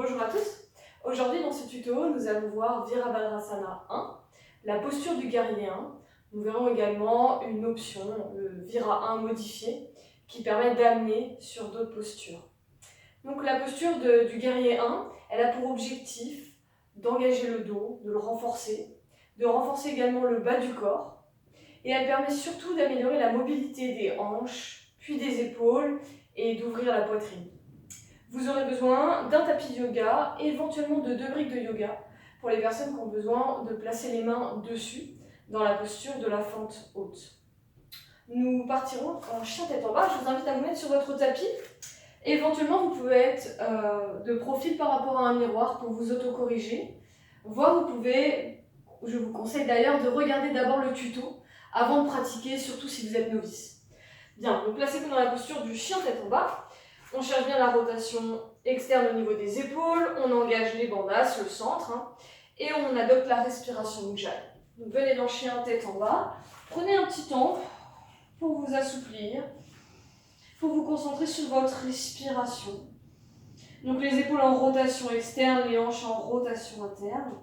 Bonjour à tous. Aujourd'hui dans ce tuto, nous allons voir Virabhadrasana 1, la posture du guerrier 1. Nous verrons également une option, le Vira 1 modifié, qui permet d'amener sur d'autres postures. Donc la posture du guerrier 1, elle a pour objectif d'engager le dos, de le renforcer, de renforcer également le bas du corps, et elle permet surtout d'améliorer la mobilité des hanches, puis des épaules, et d'ouvrir la poitrine. Vous aurez besoin d'un tapis de yoga et éventuellement de 2 briques de yoga pour les personnes qui ont besoin de placer les mains dessus dans la posture de la fente haute. Nous partirons en chien tête en bas. Je vous invite à vous mettre sur votre tapis. Éventuellement, vous pouvez être de profil par rapport à un miroir pour vous autocorriger. Voire vous pouvez, je vous conseille d'ailleurs de regarder d'abord le tuto avant de pratiquer, surtout si vous êtes novice. Bien, donc placez-vous dans la posture du chien tête en bas. On cherche bien la rotation externe au niveau des épaules, on engage les bandhas, le centre, et on adopte la respiration Ujjayi. Donc venez dans chien tête en bas, prenez un petit temps pour vous assouplir, pour vous concentrer sur votre respiration. Donc les épaules en rotation externe, les hanches en rotation interne.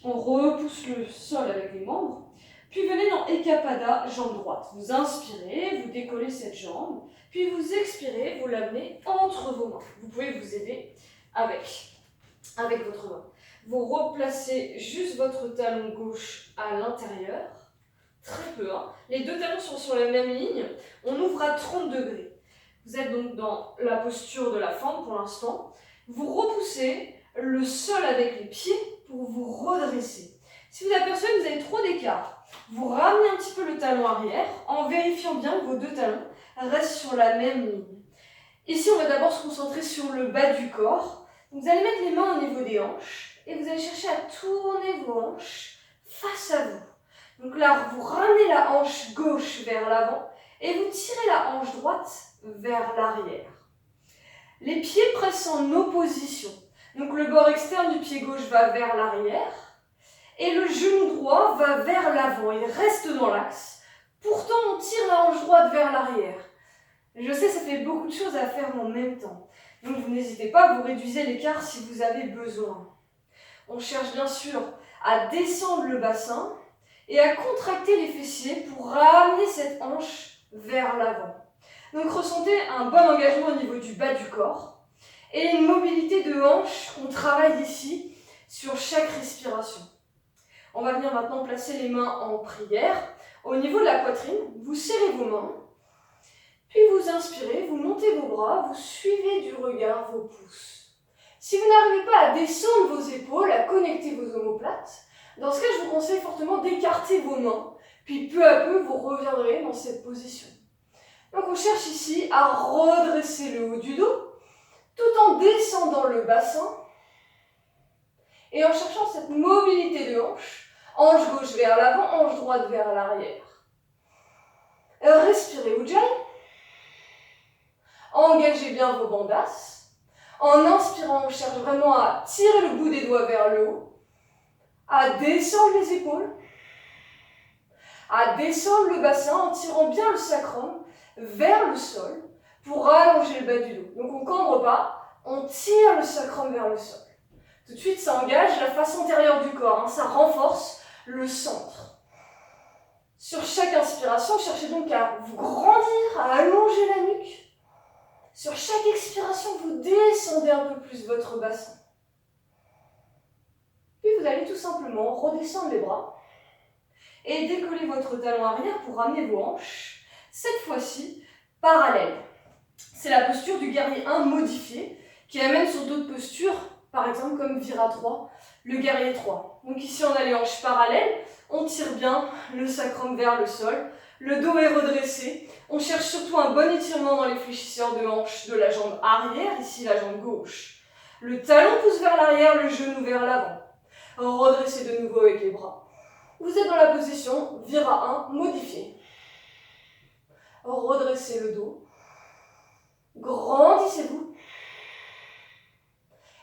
On repousse le sol avec les membres. Puis venez dans Ekapada, jambe droite. Vous inspirez, vous décollez cette jambe. Puis vous expirez, vous l'amenez entre vos mains. Vous pouvez vous aider avec votre main. Vous replacez juste votre talon gauche à l'intérieur. Très peu. Les deux talons sont sur la même ligne. On ouvre à 30 degrés. Vous êtes donc dans la posture de la fente pour l'instant. Vous repoussez le sol avec les pieds pour vous redresser. Si vous apercevez que vous avez trop d'écart, vous ramenez un petit peu le talon arrière en vérifiant bien que vos deux talons restent sur la même ligne. Ici, on va d'abord se concentrer sur le bas du corps. Vous allez mettre les mains au niveau des hanches et vous allez chercher à tourner vos hanches face à vous. Donc là, vous ramenez la hanche gauche vers l'avant et vous tirez la hanche droite vers l'arrière. Les pieds pressent en opposition. Donc le bord externe du pied gauche va vers l'arrière et le genou droit va vers l'avant. Il reste dans l'axe. Pourtant, on tire la hanche droite vers l'arrière. Je sais, ça fait beaucoup de choses à faire en même temps. Donc vous n'hésitez pas, vous réduisez l'écart si vous avez besoin. On cherche bien sûr à descendre le bassin et à contracter les fessiers pour ramener cette hanche vers l'avant. Donc ressentez un bon engagement au niveau du bas du corps et une mobilité de hanche qu'on travaille ici sur chaque respiration. On va venir maintenant placer les mains en prière. Au niveau de la poitrine, vous serrez vos mains, puis vous inspirez, vous montez vos bras, vous suivez du regard vos pouces. Si vous n'arrivez pas à descendre vos épaules, à connecter vos omoplates, dans ce cas, je vous conseille fortement d'écarter vos mains, puis peu à peu, vous reviendrez dans cette position. Donc on cherche ici à redresser le haut du dos, tout en descendant le bassin et en cherchant cette mobilité de hanche gauche vers l'avant, hanche droite vers l'arrière. Respirez Ujjayi. Engagez bien vos bandhas. En inspirant, on cherche vraiment à tirer le bout des doigts vers le haut, à descendre les épaules, à descendre le bassin en tirant bien le sacrum vers le sol pour allonger le bas du dos. Donc on ne cambre pas, on tire le sacrum vers le sol. Tout de suite, ça engage la face antérieure du corps, ça renforce le centre. Sur chaque inspiration, cherchez donc à vous grandir, à allonger la nuque. Sur chaque expiration, vous descendez un peu plus votre bassin. Puis vous allez tout simplement redescendre les bras et décoller votre talon arrière pour ramener vos hanches, cette fois-ci parallèles. C'est la posture du guerrier 1 modifié qui amène sur d'autres postures, par exemple comme Vira 3, le guerrier 3. Donc ici on a les hanches parallèles, on tire bien le sacrum vers le sol, le dos est redressé, on cherche surtout un bon étirement dans les fléchisseurs de hanches de la jambe arrière, ici la jambe gauche. Le talon pousse vers l'arrière, le genou vers l'avant. Redressez de nouveau avec les bras. Vous êtes dans la position Vira 1 modifiée. Redressez le dos. Grandissez-vous.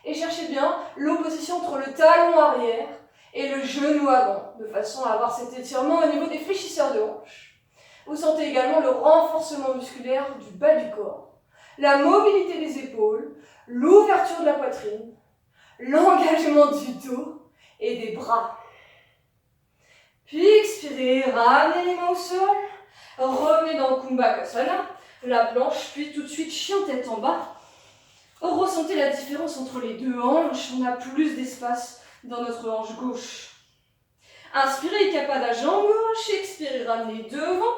Et cherchez bien l'opposition entre le talon arrière et le genou avant, de façon à avoir cet étirement au niveau des fléchisseurs de hanches. Vous sentez également le renforcement musculaire du bas du corps, la mobilité des épaules, l'ouverture de la poitrine, l'engagement du dos et des bras. Puis expirez, ramenez les mains au sol, revenez dans Kumbhakasana, la planche, puis tout de suite chien tête en bas. Ressentez la différence entre les deux hanches, on a plus d'espace dans notre hanche gauche. Inspirez, Kapada, jambe gauche, expirez, ramenez devant,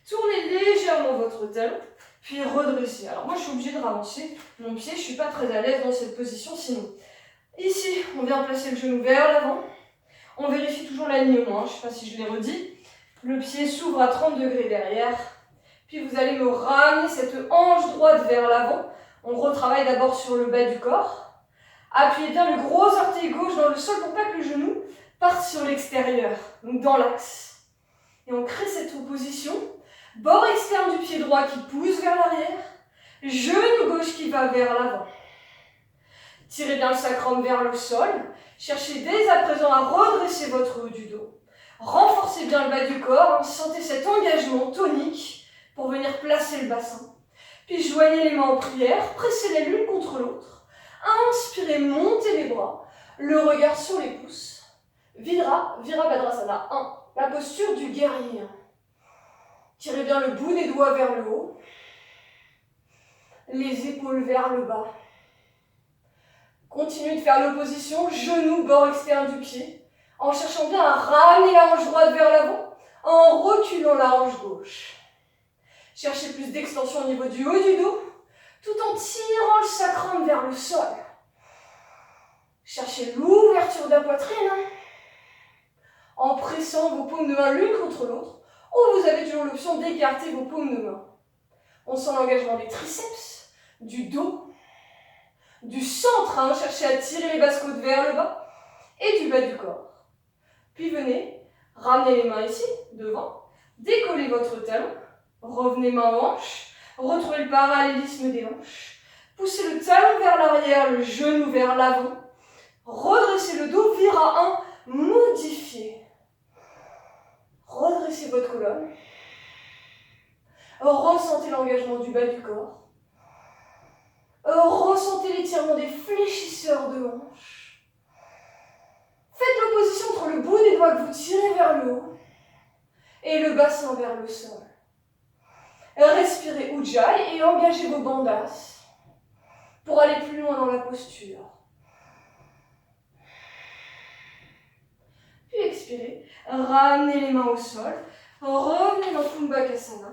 tournez légèrement votre talon, puis redressez. Alors moi je suis obligée de ravancer mon pied, je ne suis pas très à l'aise dans cette position sinon. Ici, on vient placer le genou vers l'avant, on vérifie toujours l'alignement, je ne sais pas si je l'ai redit. Le pied s'ouvre à 30 degrés derrière, puis vous allez me ramener cette hanche droite vers l'avant. On retravaille d'abord sur le bas du corps. Appuyez bien le gros orteil gauche dans le sol pour pas que le genou parte sur l'extérieur, donc dans l'axe. Et on crée cette position. Bord externe du pied droit qui pousse vers l'arrière. Genou gauche qui va vers l'avant. Tirez bien le sacrum vers le sol. Cherchez dès à présent à redresser votre haut du dos. Renforcez bien le bas du corps. Sentez cet engagement tonique pour venir placer le bassin. Puis joignez les mains en prière. Pressez-les l'une contre l'autre. Inspirez, montez les bras. Le regard sur les pouces. Virabhadrasana 1. La posture du guerrier. Tirez bien le bout des doigts vers le haut. Les épaules vers le bas. Continuez de faire l'opposition, genou, bord externe du pied, en cherchant bien à ramener la hanche droite vers l'avant, en reculant la hanche gauche. Cherchez plus d'extension au niveau du haut du dos, tout en tirant le sacrum vers le sol. Cherchez l'ouverture de la poitrine, en pressant vos paumes de main l'une contre l'autre, ou vous avez toujours l'option d'écarter vos paumes de main. On sent l'engagement des triceps, du dos, du centre, cherchez à tirer les basses côtes vers le bas, et du bas du corps. Puis venez, ramenez les mains ici, devant, décollez votre talon, revenez main aux hanches, retrouvez le parallélisme des hanches, poussez le talon vers l'arrière, le genou vers l'avant, redressez le dos, vira 1, modifiez. Redressez votre colonne, ressentez l'engagement du bas du corps, ressentez l'étirement des fléchisseurs de hanches. Faites l'opposition entre le bout des doigts que vous tirez vers le haut et le bassin vers le sol. Respirez Ujjayi et engagez vos bandhas pour aller plus loin dans la posture. Puis expirez, ramenez les mains au sol, revenez dans Kumbhakasana,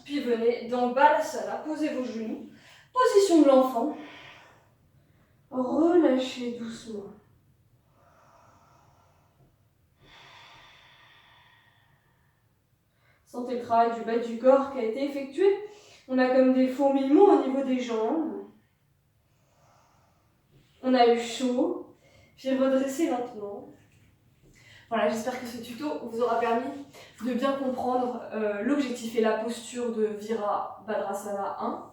puis venez dans Balasana, posez vos genoux, position de l'enfant, relâchez doucement. Sentez le travail du bas du corps qui a été effectué. On a comme des fourmillements au niveau des jambes. On a eu chaud, puis redressez lentement. Voilà, j'espère que ce tuto vous aura permis de bien comprendre l'objectif et la posture de Virabhadrasana 1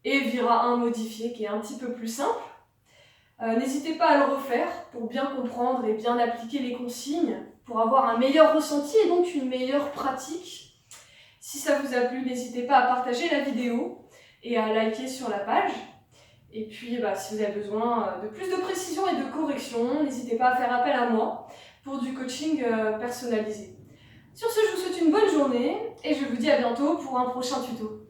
et Vira 1 modifié qui est un petit peu plus simple. N'hésitez pas à le refaire pour bien comprendre et bien appliquer les consignes pour avoir un meilleur ressenti et donc une meilleure pratique. Si ça vous a plu, n'hésitez pas à partager la vidéo et à liker sur la page. Et puis, si vous avez besoin de plus de précision et de correction, n'hésitez pas à faire appel à moi pour du coaching personnalisé. Sur ce, je vous souhaite une bonne journée et je vous dis à bientôt pour un prochain tuto.